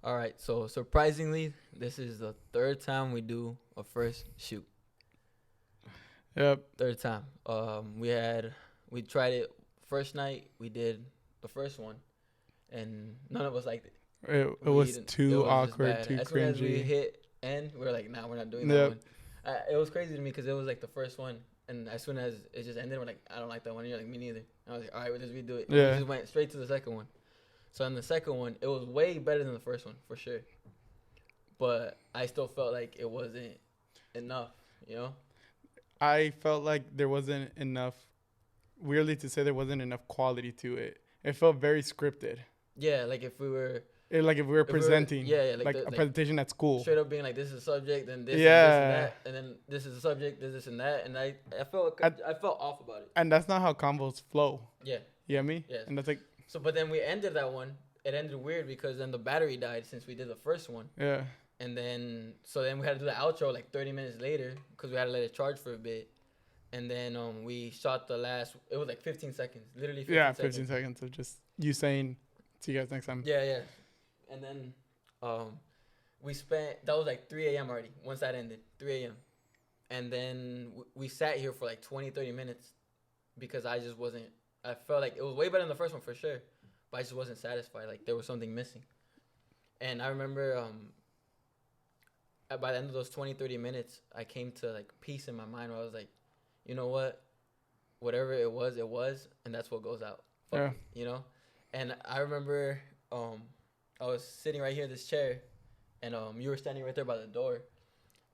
All right. So surprisingly, this is the third time we do a first shoot. Yep. Third time. We tried it first night. We did the first one, and none of us liked it. It We was didn't- it too was just awkward, bad. too As soon as we cringy. hit end, we were like, nah, we're not doing that Yep. one. It was crazy to me because it was like the first one, and as soon as it just ended, we're like, I don't like that one. And you're like, me neither. And I was like, all right, we'll just redo it. And Yeah. We just went straight to the second one. So in the second one, it was way better than the first one for sure. But I still felt like it wasn't enough, you know? I felt like there wasn't enough. Weirdly to say, there wasn't enough quality to it. It felt very scripted. Yeah, like if we were Like if we were If we were- presenting, yeah, like the- a presentation at school. straight up being like, this is a subject, and this, Yeah. and this and that, and then this is a subject, this and that, and I felt off about it. And that's not how convos flow. Yeah. You get me? Yes. And that's like, So, but then we ended that one. It ended weird because then the battery died since we did the first one, yeah. and then we had to do the outro like 30 minutes later because we had to let it charge for a bit, and then we shot the last. It was like 15 seconds, literally 15 Yeah, seconds. 15 seconds of just you saying, see you guys next time. Yeah, yeah. And then we spent, that was like 3 a.m. already, once that ended, 3 a.m. And then we sat here for like 20, 30 minutes because I felt like it was way better than the first one for sure, but I just wasn't satisfied. Like there was something missing. And I remember by the end of those 20, 30 minutes, I came to like peace in my mind where I was like, you know what? Whatever it was, and that's what goes out. Fuck Yeah. it, you know? And I remember I was sitting right here in this chair, and you were standing right there by the door,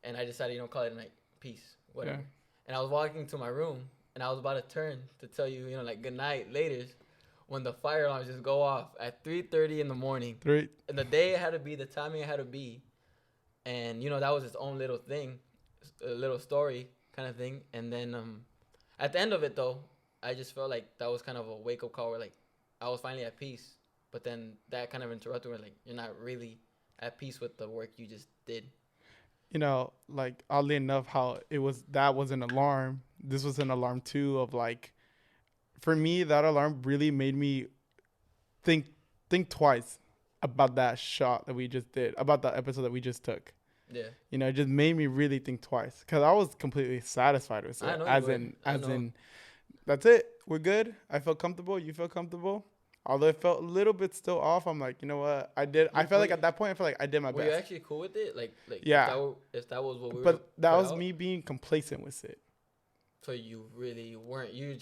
and I decided, call it a night, peace, whatever. Yeah. And I was walking to my room, and I was about to turn to tell you, like good night, later, when the fire alarms just go off at 3:30 in the morning, and the day it had to be, the timing it had to be, and that was its own little thing, a little story kind of thing. And then at the end of it though, I just felt like that was kind of a wake up call where like I was finally at peace. But then that kind of interrupted where like you're not really at peace with the work you just did. Like oddly enough, how that was an alarm. This was an alarm too of like, for me, that alarm really made me think twice about that shot that we just did, about the episode that we just took. Yeah. It just made me really think twice because I was completely satisfied with it. I know you as were. in, I as know. in, that's it. We're good. I felt comfortable. You felt comfortable. Although it felt a little bit still off, I'm like, you know what? I felt like at that point, I felt like I did my Were best. you actually cool with it? Like Yeah. if that was what we were. But that put was out? me being complacent with it. So you really weren't. You were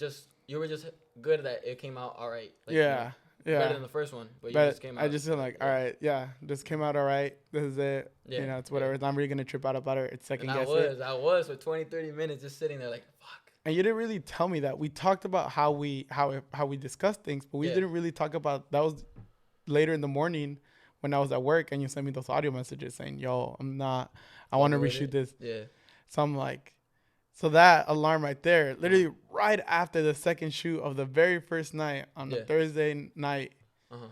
just good that it came out all right. Like, Yeah. Better than the first one, but you But just came out. I just feel like, all right, yeah, this came out all right. This is it. Yeah, It's whatever. yeah. It's not really going to trip out about it. It's second And guess it. I was for 20, 30 minutes just sitting there like, fuck. And you didn't really tell me that. We talked about how we discussed things, but we didn't really talk about, that was later in the morning when I was at work and you sent me those audio messages saying, yo, I want to reshoot this. Yeah. So I'm like, so that alarm right there, literally right after the second shoot of the very first night on the Thursday night. Uh-huh.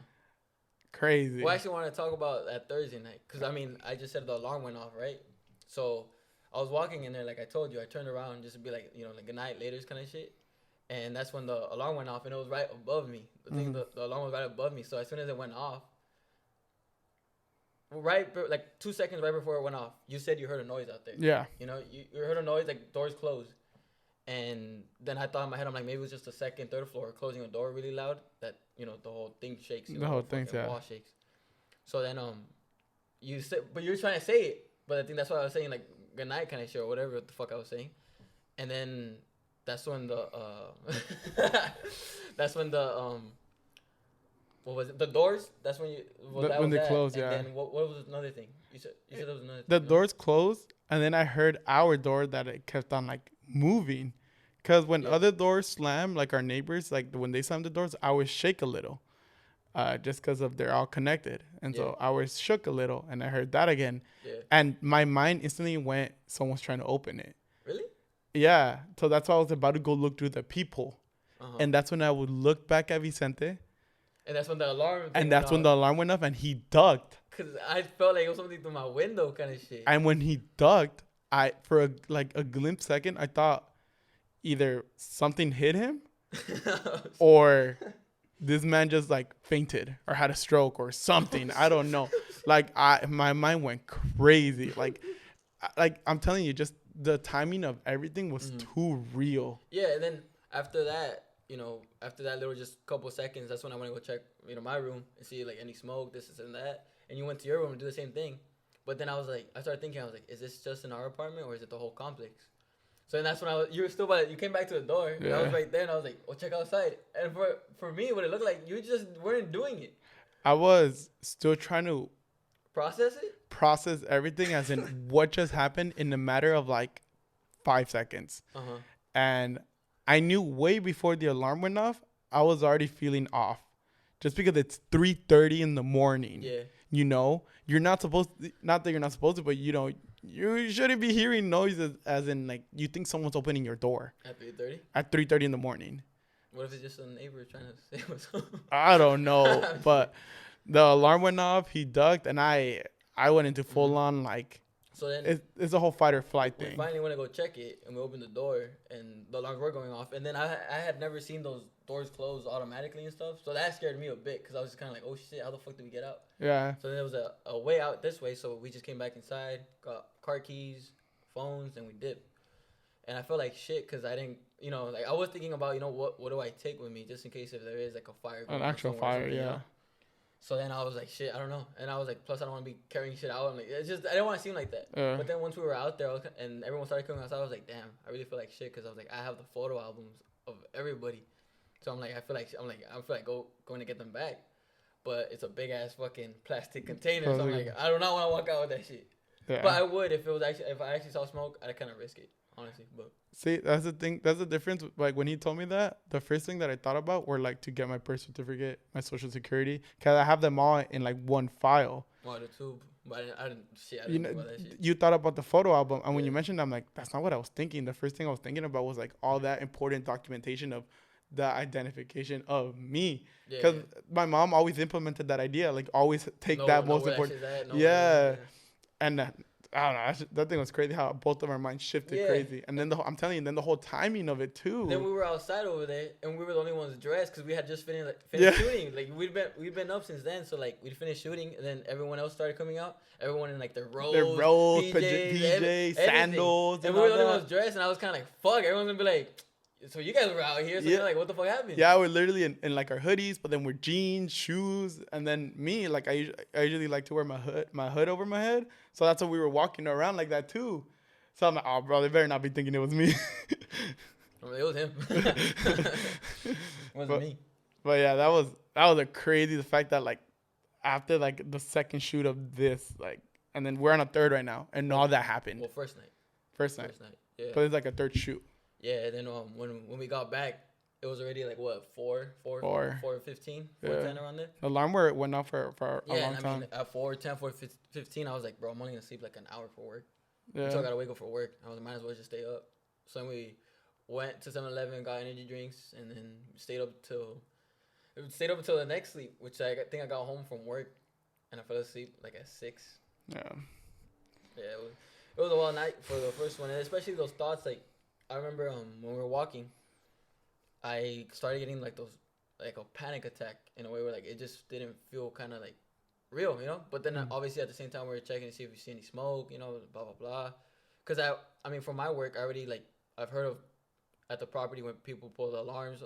Crazy. Well, I actually want to talk about that Thursday night because, I just said the alarm went off, right? So I was walking in there, like I told you. I turned around just to be like, like good night, later kind of shit. And that's when the alarm went off, and it was right above me. The alarm was right above me. So as soon as it went off, like 2 seconds right before it went off, you said you heard a noise out there. Yeah. You heard a noise, like doors closed. And then I thought in my head, I'm like, maybe it was just the second, third floor closing a door really loud that, the whole thing shakes. The whole thing, yeah. Wall shakes. So then, you said, but you were trying to say it. But I think that's what I was saying, like, good night kind of shit or whatever the fuck I was saying. And then that's when the, what was it? The doors? That's when when they closed, yeah. And then what was another thing? You said there was another thing. The doors closed, and then I heard our door that it kept on, like, moving. Because when other doors slam, like our neighbors, like when they slam the doors, ours shake a little. Just because they're all connected. And so ours shook a little, and I heard that again. Yeah. And my mind instantly went, someone's trying to open it. Really? Yeah. So that's why I was about to go look through the peephole. Uh-huh. And that's when I would look back at Vicente. And that's when the alarm When the alarm went off, and he ducked. Because I felt like it was something through my window kind of shit. And when he ducked, for a glimpse second, I thought either something hit him or this man just like fainted or had a stroke or something. I don't know. Like my mind went crazy. Like I'm telling you, just the timing of everything was too real. Yeah, and then after that, after that little just couple seconds, that's when I went to go check, my room and see like any smoke, this and that. And you went to your room and do the same thing. But then I started thinking, is this just in our apartment or is it the whole complex? So then that's when you were still you came back to the door. Yeah. And I was right there and I was like, check outside. And for me, what it looked like, you just weren't doing it. I was still trying to process everything as in what just happened in a matter of like 5 seconds. And I knew way before the alarm went off, I was already feeling off just because it's 3:30 in the morning. Yeah. You're not supposed to, not that you're not supposed to, but you shouldn't be hearing noises as in like you think someone's opening your door. At 3:30? At 3:30 in the morning. What if it's just a neighbor trying to say what's up? I don't know, but the alarm went off, he ducked, and I went into full on like, so then it's a whole fight or flight thing. We finally went to go check it, and we opened the door, and the alarms were going off. And then I had never seen those doors close automatically and stuff, so that scared me a bit because I was just kind of like, oh shit, how the fuck did we get out? Yeah. So then there was a way out this way, so we just came back inside, got car keys, phones, and we dipped. And I felt like shit because I didn't, I was thinking about, what do I take with me just in case if there is like a fire. An actual fire, yeah. So then I was like, shit, I don't know. And I was like, plus I don't want to be carrying shit out. I'm like, I didn't want to seem like that. But then once we were out there and everyone started coming outside, I was like, damn, I really feel like shit because I was like, I have the photo albums of everybody. So I'm like, I feel like going to get them back. But it's a big ass fucking plastic container. So I'm like, I do not want to walk out with that shit. Yeah. But I would if I actually saw smoke, I'd kind of risk it. Honestly, but see, that's the thing. That's the difference. Like when he told me that, the first thing that I thought about were like to get my birth certificate, my social security, because I have them all in like one file. Oh, the tube. But I didn't think about that shit. You thought about the photo album, and when you mentioned that, I'm like, that's not what I was thinking. The first thing I was thinking about was like all that important documentation of the identification of me, because my mom always implemented that idea, like always take that most important. And I don't know. That thing was crazy how both of our minds shifted crazy. And then I'm telling you, then the whole timing of it too. Then we were outside over there, and we were the only ones dressed because we had just finished shooting. Like we'd been up since then. So like we'd finished shooting, and then everyone else started coming out. Everyone in like their robes, PJs, sandals, and we were the only ones dressed. And I was kind of like, fuck. Everyone's gonna be like, so you guys were out here. So you're like, what the fuck happened? Yeah, we're literally in like our hoodies, but then we're jeans, shoes, and then me, like I usually like to wear my hood over my head. So that's why we were walking around like that too. So I'm like, oh, bro, they better not be thinking it was me. It was him. It wasn't me. But yeah, that was a crazy. The fact that like after like the second shoot of this, like, and then we're on a third right now, and all that happened. Well, first night. Yeah. But it's like a third shoot. Yeah, and then when we got back, it was already like what 4:15, 4:10 around there. The alarm went off for a long time. I mean, at 4:10, 4:15, I was like, bro, I'm only gonna sleep like an hour for work. Yeah. So I gotta wake up for work. I was might as well just stay up. So then we went to 7-Eleven, got energy drinks, and then stayed up until the next sleep, which I think I got home from work, and I fell asleep like at 6. Yeah. Yeah, it was a wild night for the first one, and especially those thoughts. Like I remember when we were walking, I started getting like a panic attack in a way where like it just didn't feel kind of like real, But then obviously at the same time we were checking to see if we see any smoke, blah blah blah. Cause I mean for my work I already I've heard of at the property when people pull the alarms,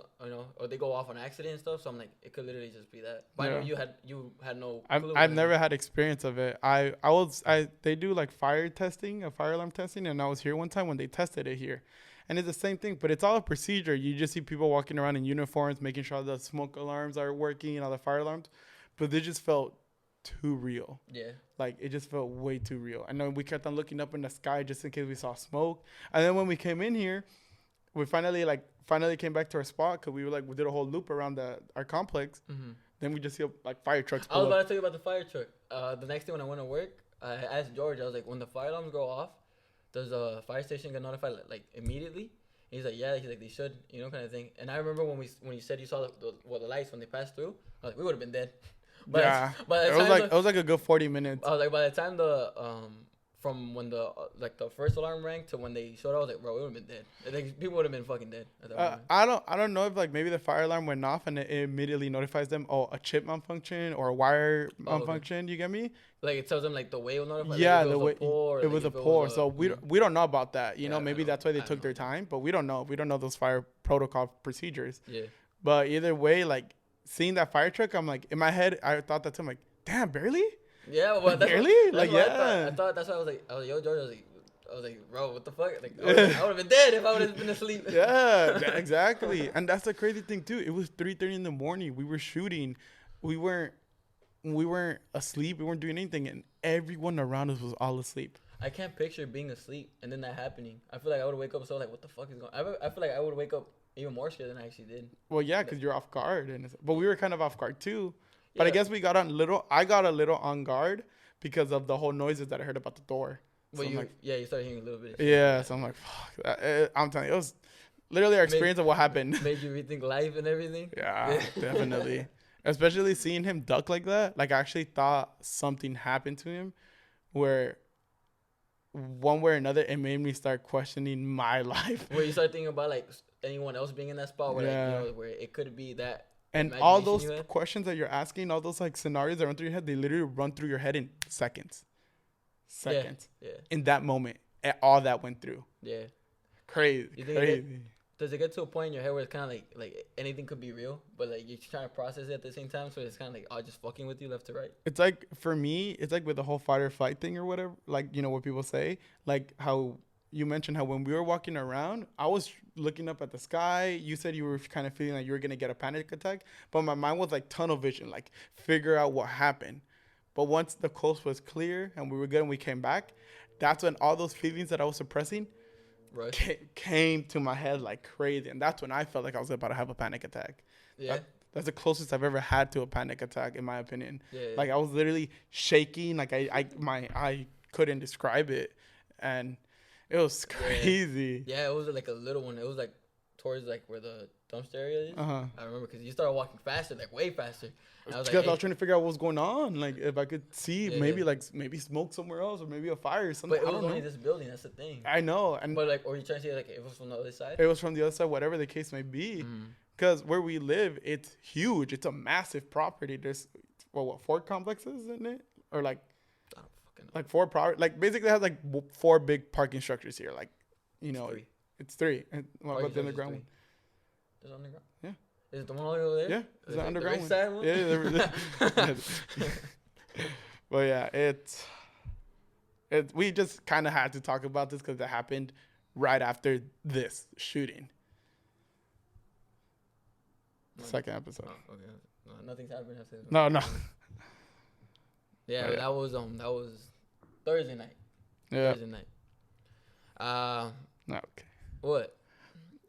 or they go off on accident and stuff. So I'm like, it could literally just be that. But I know you had no clue. I've never had experience of it. They do like fire alarm testing, and I was here one time when they tested it here. And it's the same thing, but it's all a procedure. You just see people walking around in uniforms, making sure the smoke alarms are working and all the fire alarms. But they just felt too real. Yeah. Like, it just felt way too real. I know we kept on looking up in the sky just in case we saw smoke. And then when we came in here, we finally came back to our spot because we did a whole loop around our complex. Mm-hmm. Then we just see fire trucks pull I was about to tell you about the fire truck. The next day when I went to work, I asked George, I was like, when the fire alarms go off, does a fire station get notified like immediately? And he's like, yeah. He's like, they should, kind of thing. And I remember when you said you saw the lights when they passed through, I was like, we would have been dead. But yeah, it was like a good 40 minutes. I was like, by the time the from when the the first alarm rang to when they showed up, I was like, bro, it would have been dead. I think people would have been fucking dead at that moment. I don't know if like maybe the fire alarm went off and it immediately notifies them, oh, a chip malfunction or a wire malfunction. You get me? Like it tells them like the way will notify. Yeah, like, the way it was a pour. So we don't know about that. You know, maybe that's why they took their time, but we don't know. We don't know those fire protocol procedures. Yeah. But either way, like seeing that fire truck, I'm like in my head, I thought that too. I'm like, damn, barely. Yeah, well, that's barely. What, that's like yeah. I thought that's why I was like, yo, George, I was like, bro, what the fuck? Like, I would have been dead if I would have been asleep. Yeah, exactly. And that's the crazy thing too. It was 3:30 in the morning. We were shooting. We weren't asleep. We weren't doing anything, and everyone around us was all asleep. I can't picture being asleep and then that happening. I feel like I would wake up so like, what the fuck is going on? I feel like I would wake up even more scared than I actually did. Well, yeah, because you're off guard, but we were kind of off guard too. But I guess I got a little on guard because of the whole noises that I heard about the door. Well, so you started hearing a little bit. Yeah, so I'm like, fuck. I'm telling you, it was literally our experience of what happened. Made you rethink life and everything. Yeah, definitely. Especially seeing him duck like that. Like I actually thought something happened to him, where one way or another it made me start questioning my life. Where you start thinking about like anyone else being in that spot, where where it could be that. And all those questions that you're asking, all those like scenarios that run through your head, they literally run through your head in seconds. Yeah. In that moment, all that went through. Yeah. Crazy. Does it get to a point in your head where it's kind of like anything could be real, but like you're trying to process it at the same time, so it's kind of like just fucking with you left to right? It's like, for me, it's like with the whole fight or flight thing or whatever, like, you know, what people say, like how you mentioned how when we were walking around, I was looking up at the sky. You said you were kind of feeling like you were going to get a panic attack. But my mind was like tunnel vision, like figure out what happened. But once the coast was clear and we were good and we came back, that's when all those feelings that I was suppressing came to my head like crazy. And that's when I felt like I was about to have a panic attack. Yeah. That's the closest I've ever had to a panic attack, in my opinion. Yeah. Like I was literally shaking. Like I couldn't describe it. And it was crazy. Yeah, it was like a little one. It was like towards like where the dumpster area is. Uh-huh. I remember because you started walking faster, like way faster. And I was like, I was trying to figure out what was going on. Like if I could see maybe smoke somewhere else or maybe a fire or something. But it was only this building. That's the thing. I know. But like, or you trying to say like it was from the other side? It was from the other side, whatever the case may be. Because where we live, it's huge. It's a massive property. There's 4 complexes in it, or like. Like 4 like basically it has like 4 big parking structures here. Like, you know, it's 3. And what about the underground one? There's underground? Yeah. Is it the one over there? Yeah. It's the underground one. Yeah. But yeah, we just kind of had to talk about this because it happened right after this shooting. Second episode. Oh, okay. No, nothing's happened after this. No. Yeah, that was Thursday night. Yeah. Thursday night. Okay. What?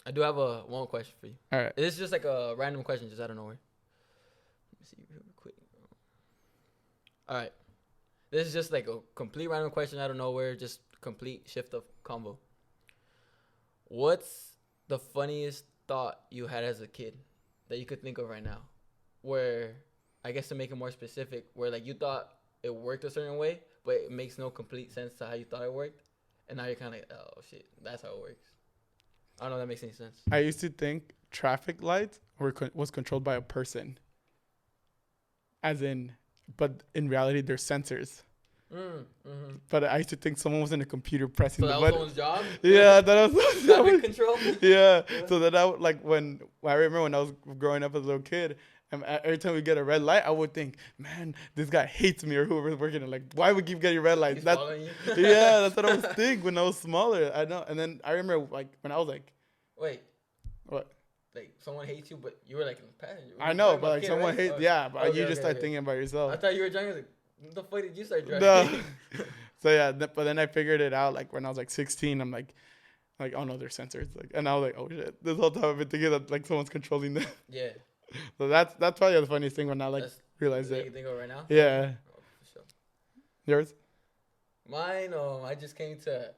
I do have one question for you. All right. It's just like a random question, just out of nowhere. Let me see real quick. All right. This is just like a complete random question out of nowhere, just complete shift of combo. What's the funniest thought you had as a kid that you could think of right now? Where, I guess to make it more specific, where like you thought it worked a certain way, but it makes no complete sense to how you thought it worked. And now you're kind of like, oh shit, that's how it works. I don't know if that makes any sense. I used to think traffic lights was controlled by a person. But in reality, they're sensors. But I used to think someone was in a computer pressing the button. So that was someone's job? Yeah, that was traffic control? Yeah. So then I remember when I was growing up as a little kid, and every time we get a red light, I would think, man, this guy hates me or whoever's working. Like, why would we keep getting red lights? Following you? Yeah, that's what I was thinking when I was smaller. I know. And then I remember like when I was like, wait, what? Like someone hates you, but you were like in the passenger. I know, but like someone hates. Yeah, but you just start thinking about yourself. I thought you were driving. Like, what the fuck did you start driving? No. So yeah, but then I figured it out. Like when I was like 16, I'm like, oh no, they're sensors. Like, and I was like, oh shit, this whole time I've been thinking that like someone's controlling them. Yeah. So that's probably the funniest thing when I like realize it. You think of right now? Yeah. Oh, for sure. Yours? Mine, I just came to.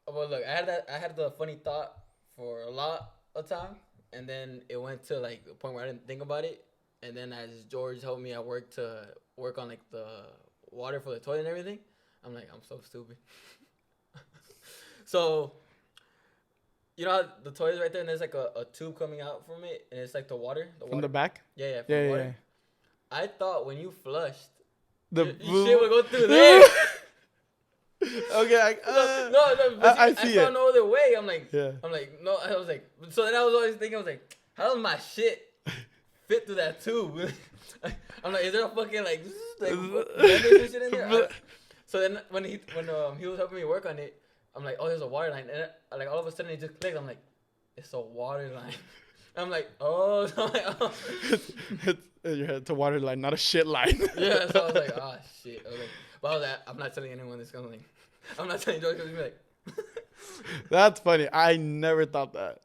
Well, look, I had the funny thought for a lot of time, and then it went to like the point where I didn't think about it, and then as George helped me at work to work on like the water for the toilet and everything, I'm like, I'm so stupid. So, you know how the toilet's right there, and there's like a tube coming out from it, and it's like the water. From the back? Yeah, from the water. Yeah. I thought when you flushed, the shit would go through there. Okay, I see it. I found no other way. I'm like, no. I was like, so then I was always thinking, I was like, how does my shit fit through that tube? I'm like, is there a fucking like shit in there? So then when he was helping me work on it, I'm like, oh, there's a water line, and like all of a sudden it just clicked. I'm like, it's a water line. I'm like, oh, it's a water line, not a shit line. Yeah, so I was like, oh shit. I was like, but I was like, I'm not telling anyone this. I'm not telling George because he's like. That's funny. I never thought that.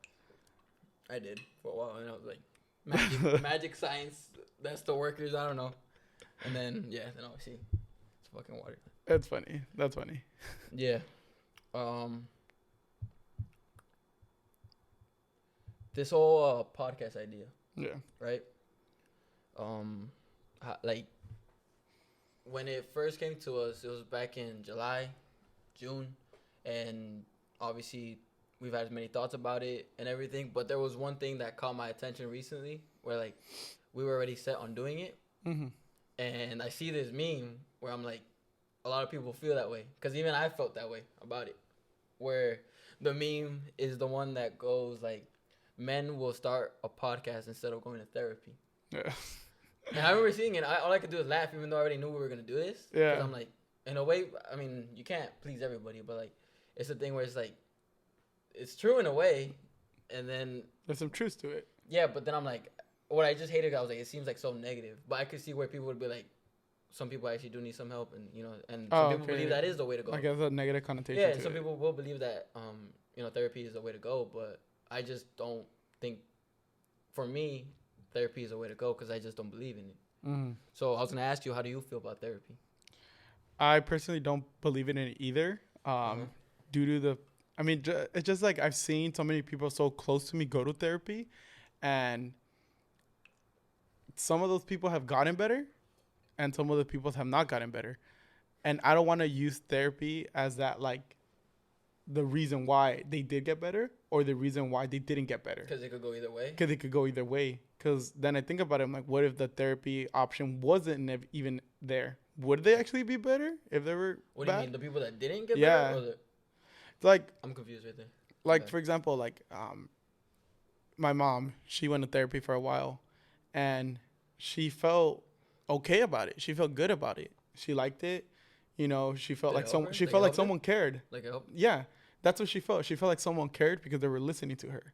I did for a while, and I was like, magic science. That's the workers. I don't know. And then then obviously it's fucking water. That's funny. That's funny. Yeah. This whole podcast idea. Yeah. Right. Like when it first came to us, it was back in July, June, and obviously we've had many thoughts about it and everything. But there was one thing that caught my attention recently, where like we were already set on doing it, and I see this meme where I'm like, a lot of people feel that way, because even I felt that way about it. Where the meme is the one that goes like, men will start a podcast instead of going to therapy. Yeah. And I remember seeing it. All I could do was laugh, even though I already knew we were gonna do this. Yeah. Because I'm like, in a way, I mean, you can't please everybody, but like, it's a thing where it's like, it's true in a way, and then there's some truth to it. Yeah, but then I'm like, what I just hated, I was like, it seems like so negative. But I could see where people would be like, some people actually do need some help, and and some people believe that is the way to go. I guess a negative connotation. Yeah, and some people will believe that therapy is the way to go, but I just don't think, for me, therapy is the way to go, because I just don't believe in it. So I was gonna ask you, how do you feel about therapy? I personally don't believe in it either. Due to the, I mean, it's just like I've seen so many people so close to me go to therapy, and some of those people have gotten better, and some of the people have not gotten better. And I don't want to use therapy as that, like, the reason why they did get better or the reason why they didn't get better. Because it could go either way? Because it could go either way. Because then I think about it, I'm like, what if the therapy option wasn't even there? Would they actually be better if they were What bad? Do you mean, the people that didn't get better? Or It's like... I'm confused right there. Like, okay. For example, like, my mom, she went to therapy for a while, and she felt okay about it. She felt good about it. She liked it. You know, she felt like someone cared. Like it helped? Yeah, that's what she felt. She felt like someone cared because they were listening to her.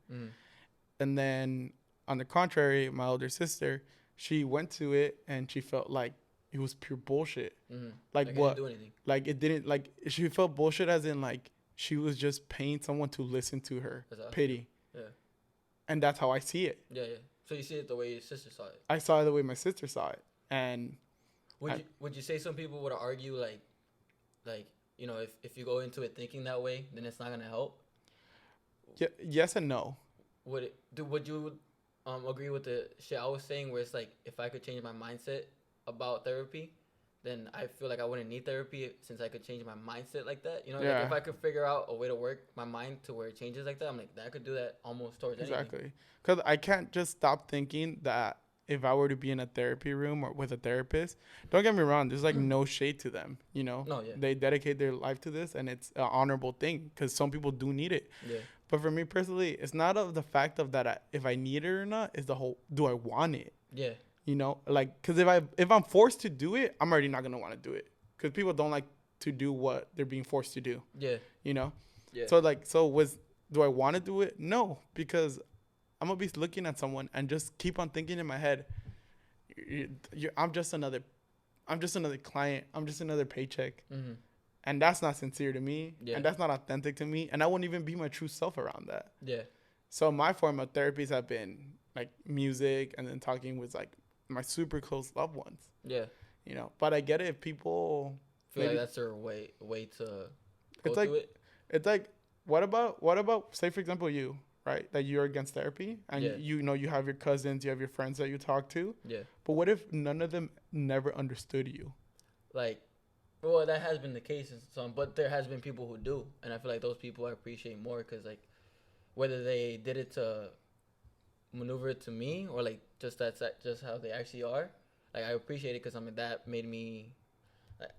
And then, on the contrary, my older sister, she went to it and she felt like it was pure bullshit. Like what? It didn't do anything. Like it didn't. Like she felt bullshit, as in like she was just paying someone to listen to her. Pity. Yeah. And that's how I see it. Yeah, yeah. So you see it the way your sister saw it. I saw it the way my sister saw it, and would you say some people would argue like if you go into it thinking that way, then it's not gonna help? Yeah, yes and no. Would you agree with the shit I was saying, where it's like, if I could change my mindset about therapy, then I feel like I wouldn't need therapy, since I could change my mindset like that. You know, like if I could figure out a way to work my mind to where it changes like that, I'm like, I could do that almost towards anything. Exactly. Because I can't just stop thinking that if I were to be in a therapy room or with a therapist, don't get me wrong, there's like no shade to them, you know? No, yeah. They dedicate their life to this, and it's an honorable thing, because some people do need it. Yeah. But for me personally, it's not of the fact of that if I need it or not, it's the whole, do I want it? Yeah. You know, like, because if I'm forced to do it, I'm already not going to want to do it, because people don't like to do what they're being forced to do. Yeah. You know? Yeah. So do I want to do it? No, because I'm going to be looking at someone and just keep on thinking in my head, I'm just another client. I'm just another paycheck. Mm-hmm. And that's not sincere to me. Yeah. And that's not authentic to me. And I wouldn't even be my true self around that. Yeah. So my form of therapies have been like music, and then talking with like my super close loved ones. Yeah. You know, but I get it if people feel like that's their way to go through it. It's like, what about, say, for example, you, right? That you're against therapy, and you know, you have your cousins, you have your friends that you talk to. Yeah. But what if none of them never understood you? Like, Well, that has been the case in some, but there has been people who do, and I feel like those people I appreciate more because like whether they did it to maneuver it to me or like that's just how they actually are. Like I appreciate it because I mean that made me.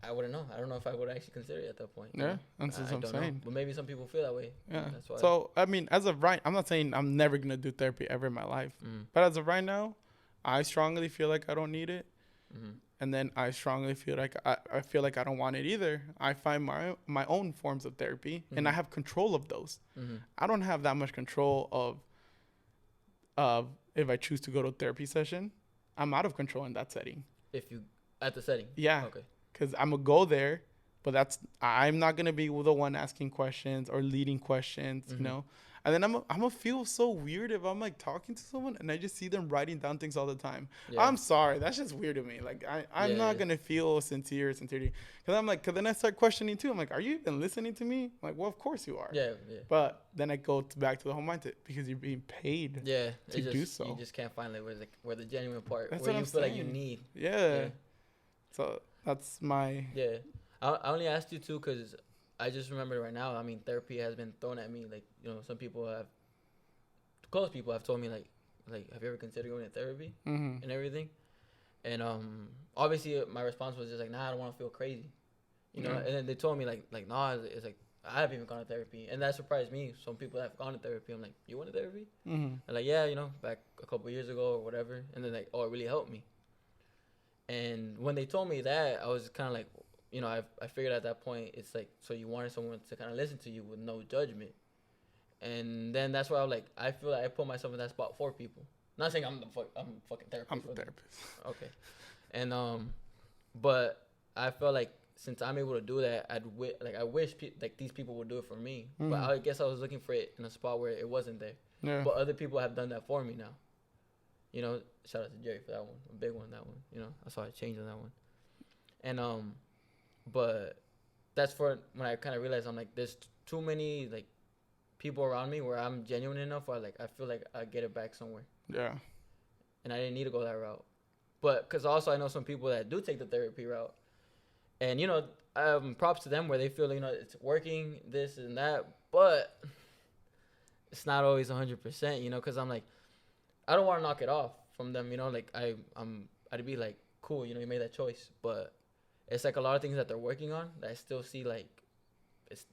I wouldn't know. I don't know if I would actually consider it at that point. Yeah, that's what I'm saying. Know. But maybe some people feel that way. Yeah. That's why. So I mean, as of right, I'm not saying I'm never gonna do therapy ever in my life, but as of right now, I strongly feel like I don't need it. And then I strongly feel like I feel like I don't want it either. I find my own forms of therapy, and I have control of those. I don't have that much control of if I choose to go to a therapy session. I'm out of control in that setting. If you at the setting, yeah, okay, because I'm gonna go there, but I'm not gonna be the one asking questions or leading questions, you know. And then I'm gonna feel so weird if I'm like talking to someone and I just see them writing down things all the time. Yeah. I'm sorry, that's just weird to me. Like I'm not gonna feel sincerity, because I'm like, because then I start questioning too. I'm like, are you even listening to me? I'm like, well, of course you are. Yeah. But then I go back to the whole mindset because you're being paid. Yeah. To do so. You just can't find like where the genuine part that's where you feel like you need. Yeah. So that's my. Yeah. I only asked you too because I just remember right now. I mean, therapy has been thrown at me. Like, you know, some people close people have told me like, have you ever considered going to therapy and everything? And obviously my response was just like, nah, I don't want to feel crazy, you know. And then they told me like, nah, it's like I haven't even gone to therapy, and that surprised me. Some people have gone to therapy. I'm like, you went to therapy? And like, yeah, you know, back a couple of years ago or whatever. And then like, oh, it really helped me. And when they told me that, I was kind of like, you know, I figured at that point, it's like, so you wanted someone to kind of listen to you with no judgment. And then that's why I was like, I feel like I put myself in that spot for people. Not saying I'm fucking therapist. I'm the therapist. Okay. And, but I felt like since I'm able to do that, I wish like these people would do it for me. But I guess I was looking for it in a spot where it wasn't there. Yeah. But other people have done that for me now. You know, shout out to Jerry for that one. A big one, that one. You know, I saw a change on that one. And, but that's for when I kind of realized I'm like, there's too many like people around me where I'm genuine enough or like I feel like I get it back somewhere. Yeah. And I didn't need to go that route. But because also I know some people that do take the therapy route. And, you know, props to them where they feel, you know, it's working, this and that. But it's not always 100%, you know, because I'm like, I don't want to knock it off from them, you know. Like, I'd be like, cool, you know, you made that choice. But it's like a lot of things that they're working on that I still see like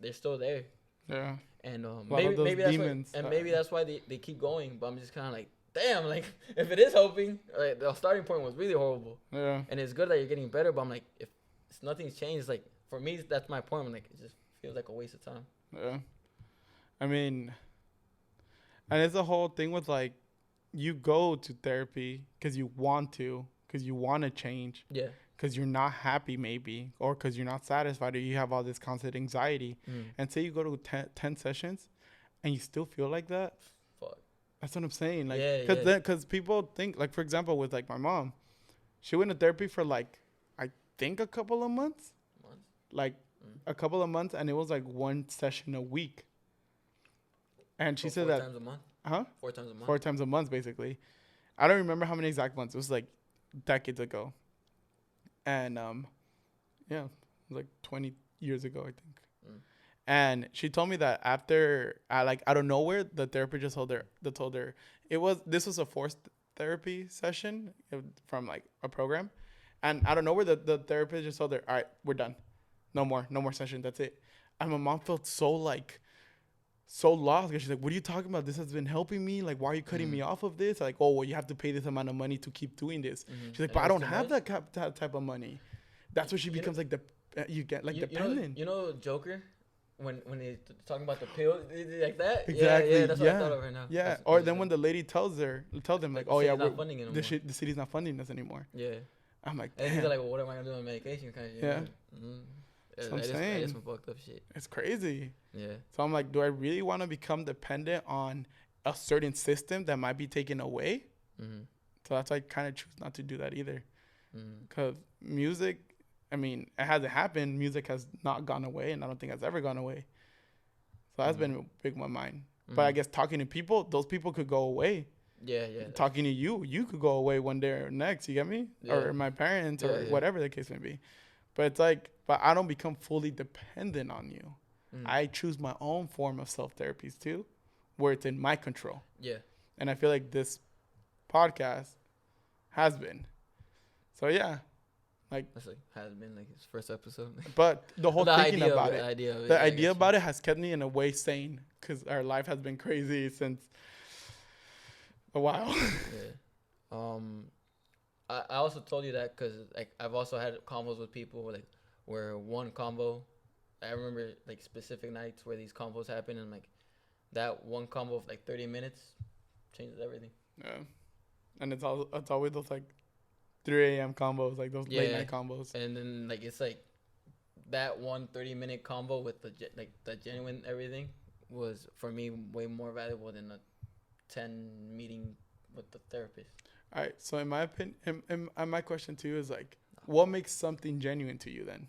they're still there. Yeah. And maybe that's why they keep going. But I'm just kind of like, damn, like if it is helping, like the starting point was really horrible. Yeah. And it's good that you're getting better, but I'm like, if nothing's changed, like for me that's my point. I'm like, it just feels like a waste of time. Yeah. I mean, and it's a whole thing with like, you go to therapy because you want to change. Yeah. Because you're not happy maybe, or because you're not satisfied, or you have all this constant anxiety. And say you go to 10 sessions and you still feel like that. Fuck. That's what I'm saying. Like, because people think, like, for example, with like my mom, she went to therapy for like, I think a couple of months. Like a couple of months, and it was like one session a week. And she said that. 4 times a month? Huh? 4 times a month. 4 times a month, basically. I don't remember how many exact months. It was like decades ago. And, yeah, it was like 20 years ago, I think. And she told me that after, out of nowhere, the therapist just told her, this was a forced therapy session from like a program. And out of nowhere, the therapist just told her, all right, we're done. No more session. That's it. And my mom felt so lost, because she's like, what are you talking about? This has been helping me. Like, why are you cutting me off of this? Like, oh, well, you have to pay this amount of money to keep doing this. She's like, but I don't have that type of money. That's where she becomes like dependent. You know Joker, when he's talking about the pill, like that. Exactly. Yeah, that's what I thought of right now. Yeah. Or then when the lady tells them like, oh yeah, the city's not funding us anymore. Yeah. I'm like, and he's like, well, what am I gonna do on medication? Kind of. Yeah. That's what I'm saying. That's some fucked up shit. It's crazy. Yeah. So I'm like, do I really want to become dependent on a certain system that might be taken away? So that's why I kind of choose not to do that either. Because music, I mean, it hasn't happened. Music has not gone away, and I don't think it's ever gone away. So that's been big in my mind. But I guess talking to people, those people could go away. Yeah. Talking to you could go away one day or next. You get me? Yeah. Or my parents, or whatever the case may be. But it's like, but I don't become fully dependent on you. Mm. I choose my own form of self-therapies too, where it's in my control. Yeah. And I feel like this podcast has been. So yeah, like That's like has been like his first episode. but the whole thinking about it, the idea about it has kept me in a way sane because our life has been crazy since a while. Yeah. I also told you that because like I've also had combos with people like where one combo, I remember like specific nights where these combos happen and like that one combo of like 30 minutes changes everything. Yeah, and it's always those like 3 a.m. combos, like those late night combos. And then like it's like that 30-minute combo with the genuine everything was for me way more valuable than a 10 meeting with the therapist. All right, so in my opinion, and my question to you is like, what makes something genuine to you then?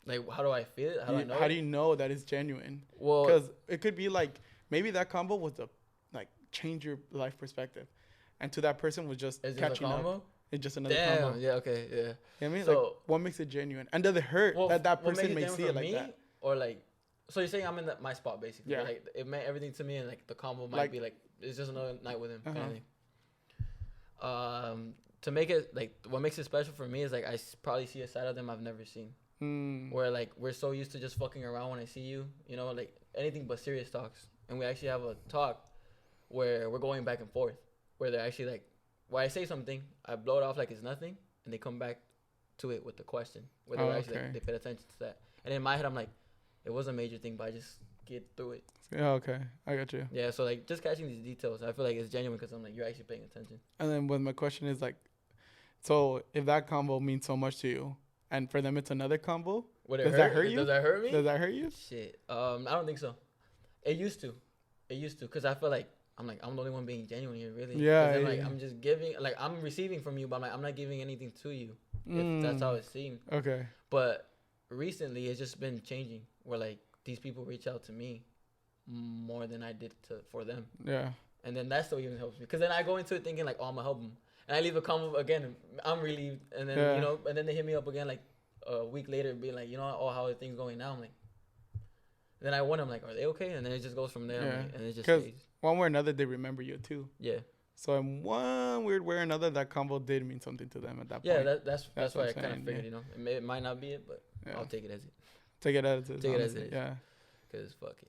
Like, how do I feel it? How do you know that it's genuine? Well, because it could be like maybe that combo was to like change your life perspective, and to that person was just catching up. It's just another combo. Yeah. Okay. Yeah. You know what I mean? So, like, what makes it genuine? And does it hurt that person may see it like that? Or like, so you're saying I'm in my spot basically? Yeah. Like it meant everything to me, and like the combo might be like it's just another night with him. Uh-huh. Kind of thing. To make it like what makes it special for me is like I probably see a side of them I've never seen. Where like we're so used to just fucking around when I see you, you know, like anything but serious talks, and we actually have a talk where we're going back and forth, where they're actually like, when I say something, I blow it off like it's nothing, and they come back to it with the question, where they actually like, they paid attention to that, and in my head I'm like, it was a major thing, but I just get through it. Yeah, okay, I got you. Yeah, so like just catching these details, I feel like it's genuine because I'm like, you're actually paying attention. And then when my question is like, so if that combo means so much to you, and for them it's another combo, does that hurt you? Does that hurt me? Does that hurt you? Shit, I don't think so. It used to, because I feel like I'm the only one being genuine here, really. Yeah. Then, like I'm just giving, like I'm receiving from you, but I'm not giving anything to you. If that's how it seemed. Okay. But recently, it's just been changing, where like these people reach out to me more than I did for them. Yeah. And then that still even helps me, because then I go into it thinking like, oh, I'm gonna help them, and I leave a comment again. I'm relieved, and then you know, and then they hit me up again like a week later, being like, you know, oh, how are things going now? I'm like, then I wonder, I'm like, are they okay? And then it just goes from there, like, and it just stays. One way or another, they remember you too. Yeah. So in one weird way or another, that combo did mean something to them at that point. Yeah, that's why I kind of figured, you know, it might not be it, but I'll take it as it. Take it as it. Take it as it is. Yeah. Cause fuck it.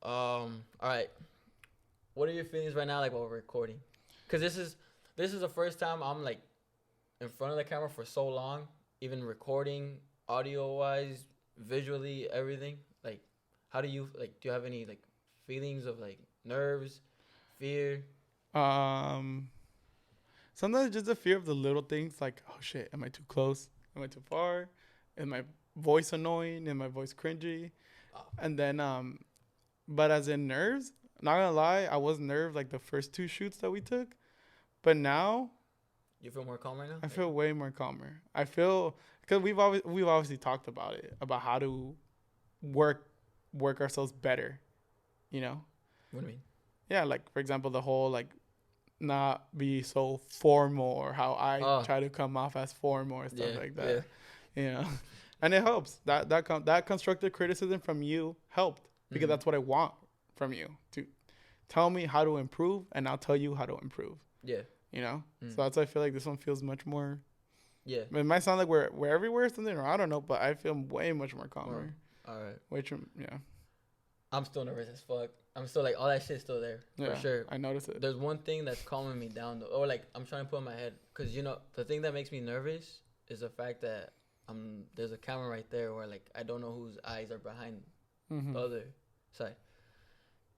All right. What are your feelings right now, like while we're recording? Cause this is the first time I'm like in front of the camera for so long, even recording audio wise, visually, everything. Like, how do you like? Do you have any like feelings of like nerves, fear? Sometimes just the fear of the little things, like, oh shit, am I too close? Am I too far? Is my voice annoying? Is my voice cringy? Oh. And then but as in nerves, not gonna lie, I was nervous like the first 2 shoots that we took, but now you feel more calm right now? I feel way more calmer. I feel, because we've obviously talked about it, about how to work ourselves better, you know. What do you mean? Yeah, like for example, the whole like not be so formal, or how I try to come off as formal or stuff like that. Yeah. You know, and it helps. That constructive criticism from you helped, because that's what I want from you, to tell me how to improve, and I'll tell you how to improve. Yeah. You know, so that's why I feel like this one feels much more. Yeah. It might sound like we're everywhere or something, or I don't know, but I feel way much more calmer. All right. Yeah. I'm still nervous as fuck. I'm still like, all that shit's still there, for sure. I notice it. There's one thing that's calming me down though, or like I'm trying to put in my head, because you know the thing that makes me nervous is the fact that there's a camera right there where like I don't know whose eyes are behind the other side,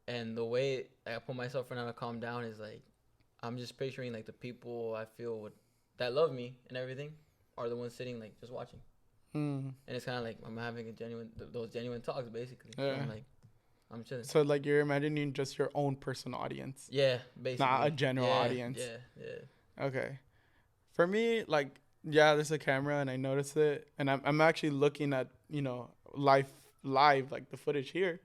and the way I put myself in to calm down is like I'm just picturing like the people I feel that love me and everything are the ones sitting like just watching, and it's kind of like I'm having those genuine talks basically. Yeah. So I'm chilling. So like you're imagining just your own personal audience. Yeah, basically. Not a general audience. Yeah. Okay. For me, like, yeah, there's a camera and I notice it, and I'm actually looking at, you know, live like the footage here,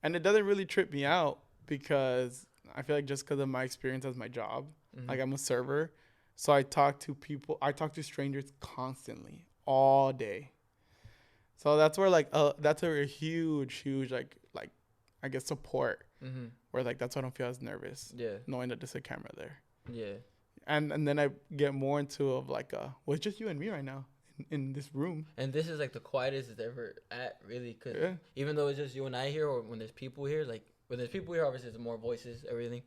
and it doesn't really trip me out, because I feel like just because of my experience as my job, like I'm a server, so I talk to strangers constantly all day. So that's where like that's a huge like I guess support. Mm-hmm. Where like that's why I don't feel as nervous. Yeah. Knowing that there's a camera there. Yeah. And then I get more into of like well, it's just you and me right now in this room. And this is like the quietest it's ever at, really, because Yeah. even though it's just you and I here, or when there's people here, like when there's people here, obviously there's more voices, everything.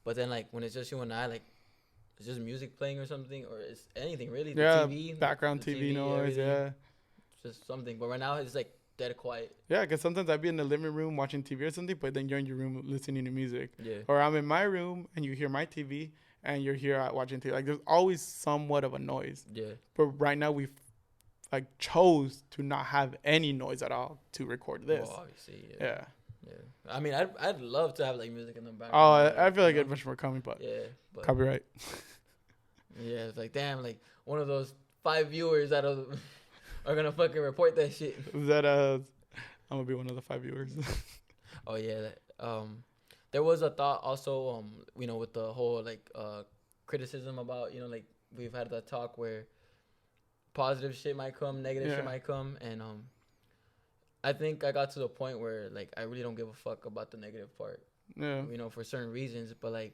But then like when it's just you and I, like it's just music playing or something, or it's anything really. The Yeah. TV, Background the TV noise. everything. Yeah. It's just something. But right now it's like dead quiet. Yeah, because sometimes I'd be in the living room watching TV or something, but then you're in your room listening to music. Yeah. Or I'm in my room and you hear my TV and you're here watching TV. Like there's always somewhat of a noise. Yeah. But right now we've like chose to not have any noise at all to record this. Well, obviously. Yeah. Yeah. Yeah. I mean, I'd love to have like music in the background. Oh, I feel like it's much more coming, but Yeah. But copyright. yeah, it's like damn, like one of those 5 viewers that are gonna fucking report that shit. Is that I'm gonna be one of the 5 viewers. Oh yeah, there was a thought also, you know, with the whole like criticism about, you know, like we've had that talk where positive shit might come, negative shit might come, and I think I got to the point where like I really don't give a fuck about the negative part. Yeah. You know, for certain reasons, but like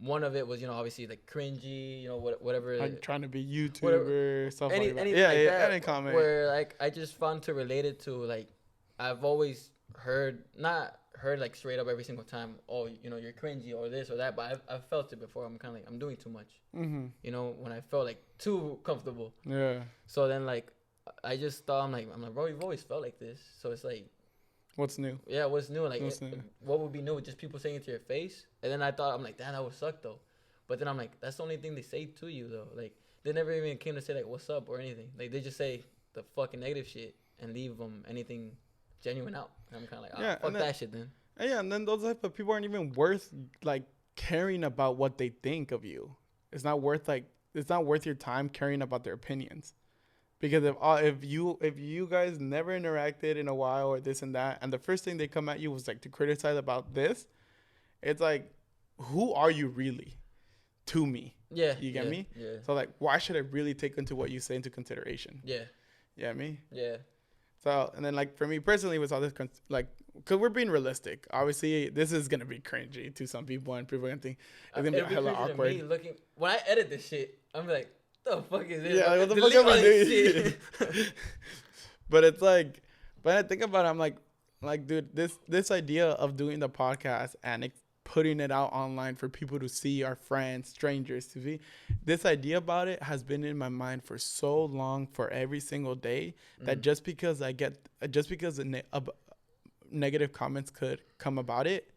one of it was, you know, obviously like cringy, you know, whatever. Like trying to be YouTuber, whatever, stuff any, like that. anything Yeah, like yeah, that, any comment. where like I just found to relate it to, like I've always not heard like straight up every single time, oh, you know, you're cringy or this or that, but I've felt it before. I'm kind of like, I'm doing too much. Mm-hmm. You know, when I felt like too comfortable. Yeah. So then like I just thought, I'm like, bro, you've always felt like this. So it's like, what's new? yeah, what's new? Like, What's new? what would be new? Just people saying it to your face? And then I thought, I'm like, damn, that would suck though. But then I'm like, that's the only thing they say to you though. Like, they never even came to say like, what's up or anything. Like, they just say the fucking negative shit and leave anything genuine out. And I'm kind of like, fuck that shit then. Yeah, and then those type of people aren't even worth like caring about what they think of you. It's not worth your time caring about their opinions. Because if you guys never interacted in a while or this and that, and the first thing they come at you was like to criticize about this, it's like, who are you really to me? Yeah. You get me? Yeah. So like, why should I really take into what you say into consideration? Yeah. You get me? Yeah. So, and then like for me personally with all this, like, cause we're being realistic. Obviously, this is gonna be cringy to some people, and people are gonna think it's gonna be hella awkward. Me looking, when I edit this shit, I'm like, the fuck is this? Yeah, like, what the fuck am I doing? But it's like, when I think about it, I'm like, dude, this idea of doing the podcast and putting it out online for people to see, our friends, strangers to see, this idea about it has been in my mind for so long, for every single day, that just because negative comments could come about it,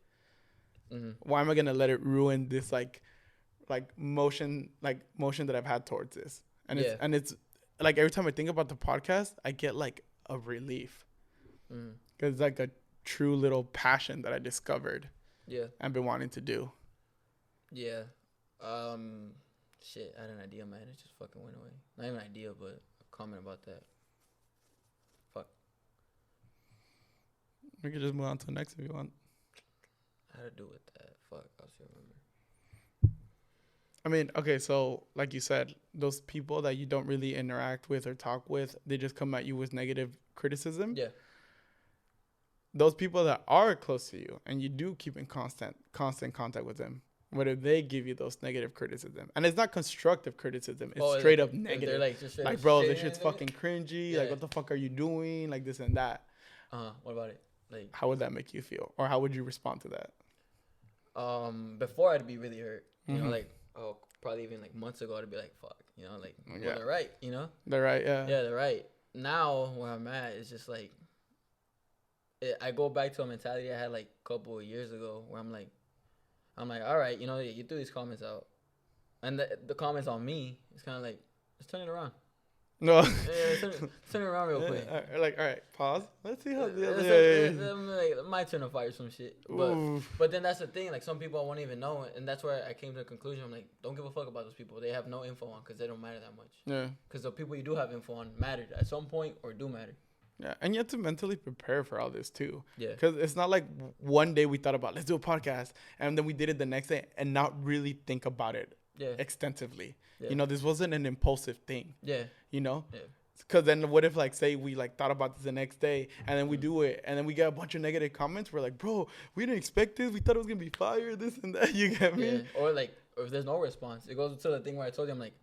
why am I gonna let it ruin this like motion that I've had towards this? And it's like every time I think about the podcast, I get like a relief, because it's like a true little passion that I discovered. Yeah. I've been wanting to do. Yeah. Shit, I had an idea, man. It just fucking went away. Not even an idea, but a comment about that. Fuck. We could just move on to the next if you want. How to do with that? Fuck, I'll still remember. I mean, okay, so like you said, those people that you don't really interact with or talk with, they just come at you with negative criticism. Yeah. Those people that are close to you and you do keep in constant contact with them, whether they give you those negative criticism, and it's not constructive criticism, it's straight up negative. They're like, just like, bro, this shit's fucking cringy. Yeah. Like, what the fuck are you doing? Like this and that. What about it? Like, how would that make you feel, or how would you respond to that? Before I'd be really hurt. You know, like, probably even like months ago, I'd be like, fuck. You know, like, well, they're right. You know. They're right. Yeah. Yeah, they're right. Now where I'm at is just like, I go back to a mentality I had like a couple of years ago where I'm like, all right, you know, you threw these comments out, and the comments on me, it's kind of like, let's turn it around. No. Yeah, turn it around real quick. Like, all right, pause. Let's see how the other. Like, my turn to fire some shit. But then that's the thing. Like, some people won't even know, and that's where I came to the conclusion. I'm like, don't give a fuck about those people. They have no info on, because they don't matter that much. Yeah. Because the people you do have info on matter at some point, or do matter. Yeah, and you have to mentally prepare for all this too. Yeah. Because it's not like one day we thought about, let's do a podcast, and then we did it the next day and not really think about it extensively. Yeah. You know, this wasn't an impulsive thing. Yeah. You know? Yeah. Because then what if, like, say we, like, thought about this the next day, and then we do it, and then we get a bunch of negative comments. We're like, bro, we didn't expect this. We thought it was going to be fire, this and that. You get me? Yeah. Or, like, or if there's no response, it goes to the thing where I told you, I'm like,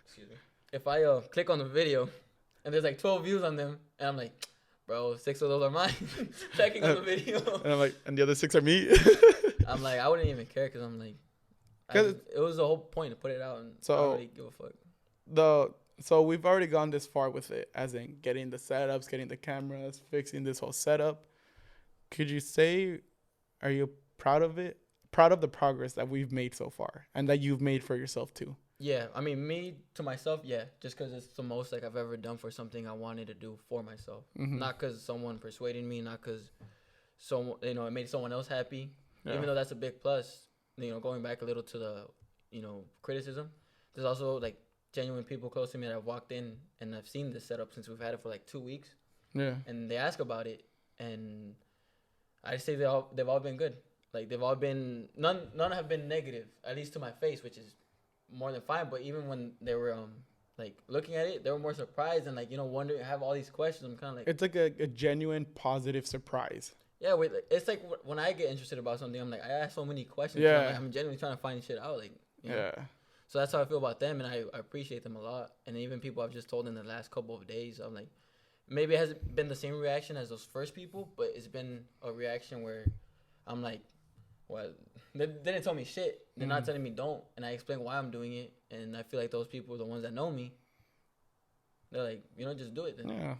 excuse me. If I click on the video, and there's, like, 12 views on them, and I'm like, bro, 6 of those are mine. Checking on the video. And I'm like, and the other 6 are me. I'm like, I wouldn't even care because I'm like, it was the whole point to put it out, and so, I don't really give a fuck. So we've already gone this far with it, as in getting the setups, getting the cameras, fixing this whole setup. Could you say, are you proud of it? Proud of the progress that we've made so far and that you've made for yourself too? Yeah, I mean, me to myself, yeah, just because it's the most like I've ever done for something I wanted to do for myself. Mm-hmm. Not because someone persuaded me, not because someone, it made someone else happy. Yeah. Even though that's a big plus, going back a little to the, criticism. There's also like genuine people close to me that have walked in and I've seen this setup since we've had it for like 2 weeks. Yeah. And they ask about it, and I say they've all been good. Like they've all been none have been negative, at least to my face, which is more than fine. But even when they were like looking at it, they were more surprised and like wondering, have all these questions. I'm kind of like, it's like a genuine positive surprise. Yeah, it's like when I get interested about something, I'm like, I ask so many questions. Yeah, I'm genuinely trying to find shit out. Like, yeah. So that's how I feel about them, and I appreciate them a lot. And even people I've just told in the last couple of days, I'm like, maybe it hasn't been the same reaction as those first people, but it's been a reaction where I'm like, well, they didn't tell me shit. They're not telling me don't, and I explain why I'm doing it. And I feel like those people are the ones that know me. They're like, just do it then. Yeah.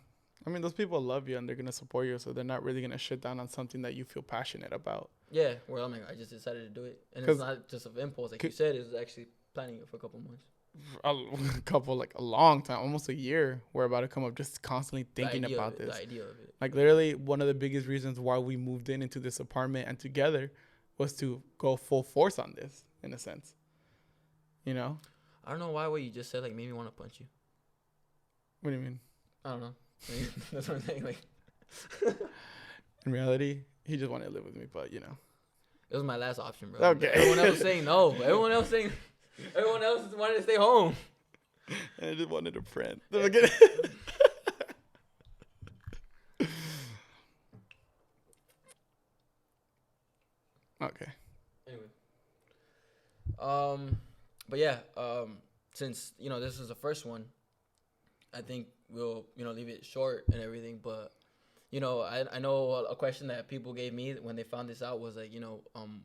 I mean, those people love you and they're going to support you, so they're not really going to shit down on something that you feel passionate about. Yeah, well, I'm like, I just decided to do it. And it's not just of impulse. Like you said, it was actually planning it for a couple months. A long time, almost a year. We're about to come up just constantly thinking about this. The idea of it. Like literally one of the biggest reasons why we moved into this apartment and together was to go full force on this, in a sense. I don't know why what you just said like made me want to punch you. What do you mean? I don't know. That's what I'm saying. Like, in reality, he just wanted to live with me, but it was my last option, bro. Okay. Everyone else was saying no. Everyone else wanted to stay home. I just wanted a friend. Okay. Anyway. But yeah. Since this is the first one, I think we'll leave it short and everything. But I know a question that people gave me when they found this out was like,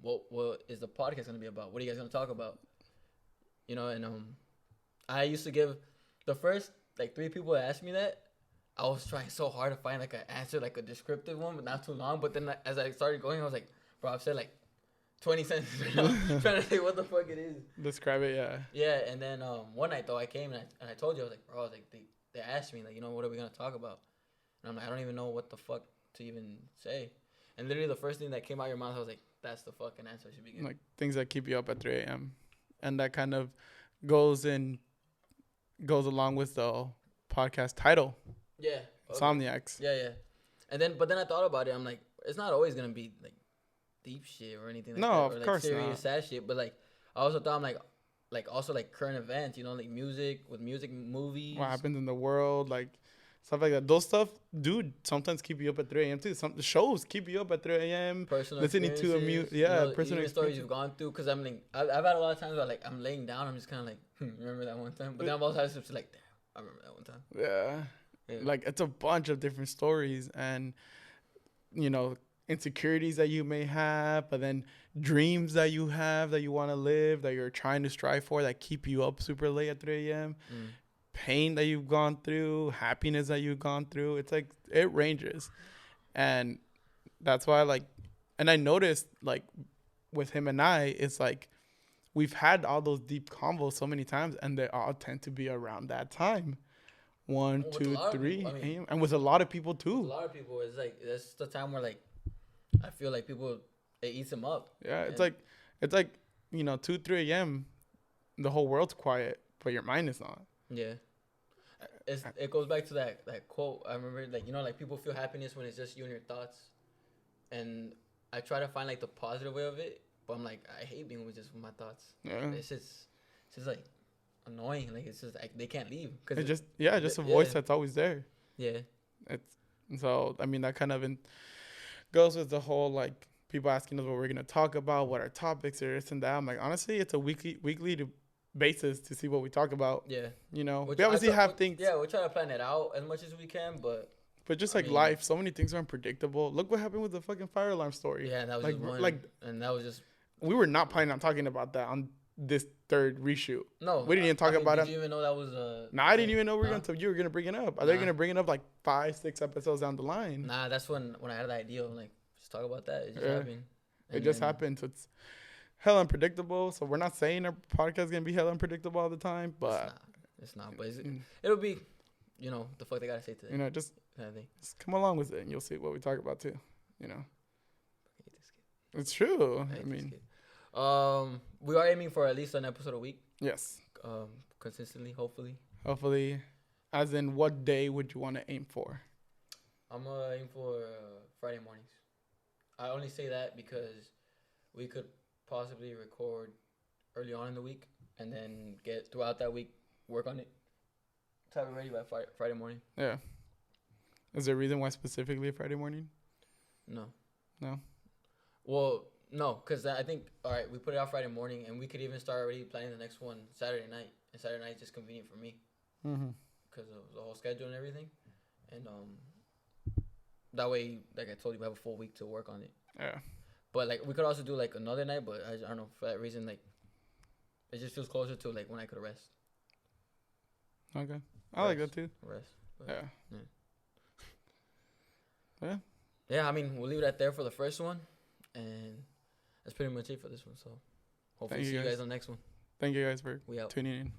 what is the podcast gonna be about? What are you guys gonna talk about? And I used to give the first like 3 people that asked me that. I was trying so hard to find like an answer, like a descriptive one, but not too long. But then as I started going, I was like, bro, I've said like 20 sentences right now, trying to say what the fuck it is. Describe it, yeah. Yeah, and then one night though I came and I told you, I was like, bro, I was like they asked me like, what are we gonna talk about? And I'm like, I don't even know what the fuck to even say. And literally the first thing that came out of your mouth, I was like, that's the fucking answer I should be giving. Like things that keep you up at 3 a.m. And that kind of goes along with the podcast title. Yeah. Okay. Insomniacs. Yeah. And then I thought about it. I'm like, it's not always gonna be like deep shit or anything like that. No, of like course serious not. Sad shit. But like, I also thought I'm like also like current events, like music, movies. What happens in the world, like stuff like that. Those stuff, dude, sometimes keep you up at 3 a.m. too. Some shows keep you up at 3 a.m. Personal listening to personal stories you've gone through. Because I'm like, I've had a lot of times where like I'm laying down, I'm just kind of like, remember that one time. But then I'm also just like, damn, I remember that one time. Yeah, like it's a bunch of different stories and insecurities that you may have, but then dreams that you have that you want to live, that you're trying to strive for, that keep you up super late at 3 a.m. Pain that you've gone through, happiness that you've gone through. It's like it ranges, and that's why and I noticed like with him and I, it's like we've had all those deep convos so many times, and they all tend to be around that time. 1, 2, 3 a.m. And with a lot of people too. A lot of people, it's like that's the time where like I feel like people, it eats them up. Yeah, it's like 2, 3 a.m. The whole world's quiet, but your mind is not. Yeah, it goes back to that quote. I remember like people feel happiness when it's just you and your thoughts, and I try to find like the positive way of it, but I'm like I hate being with just my thoughts. Yeah, it's just like annoying. Like it's just like they can't leave because it's just a voice that's always there. Yeah. So I mean that kind of goes with the whole like people asking us what we're gonna talk about, what our topics are, this and that. I'm like, honestly, it's a weekly basis to see what we talk about. Yeah. You know, we obviously have things. Yeah, we're trying to plan it out as much as we can, but just like life, so many things are unpredictable. Look what happened with the fucking fire alarm story. Yeah, that was like just one, and that was just. We were not planning on talking about that on this third reshoot. No, we didn't even talk about it. Did you even know that was No, I didn't even know you were gonna bring it up. Are they gonna bring it up like 5-6 episodes down the line? Nah, that's when I had the idea. I'm like, just talk about that. It just happened. It just happened. So it's hell unpredictable. So we're not saying our podcast is gonna be hell unpredictable all the time, but it's not. But it'll be, you know, the fuck they gotta say today. You know, just come along with it, and you'll see what we talk about too. You know, it's true. I mean. We are aiming for at least an episode a week. Yes. Consistently, hopefully. Hopefully, as in, what day would you want to aim for? I'm gonna aim for Friday mornings. I only say that because we could possibly record early on in the week and then get throughout that week, work on it, to have it ready by Friday morning. Yeah. Is there a reason why specifically Friday morning? No. No. Well. No, because I think, all right, we put it out Friday morning, and we could even start already planning the next one Saturday night. And Saturday night is just convenient for me because of the whole schedule and everything. And that way, like I told you, we have a full week to work on it. Yeah. But, like, we could also do, like, another night, but I don't know, for that reason, like, it just feels closer to, like, when I could rest. Okay. I like that, too. Rest. Yeah. Yeah. Yeah, I mean, we'll leave it at there for the first one. And that's pretty much it for this one. So hopefully see you guys on the next one. Thank you guys for tuning in.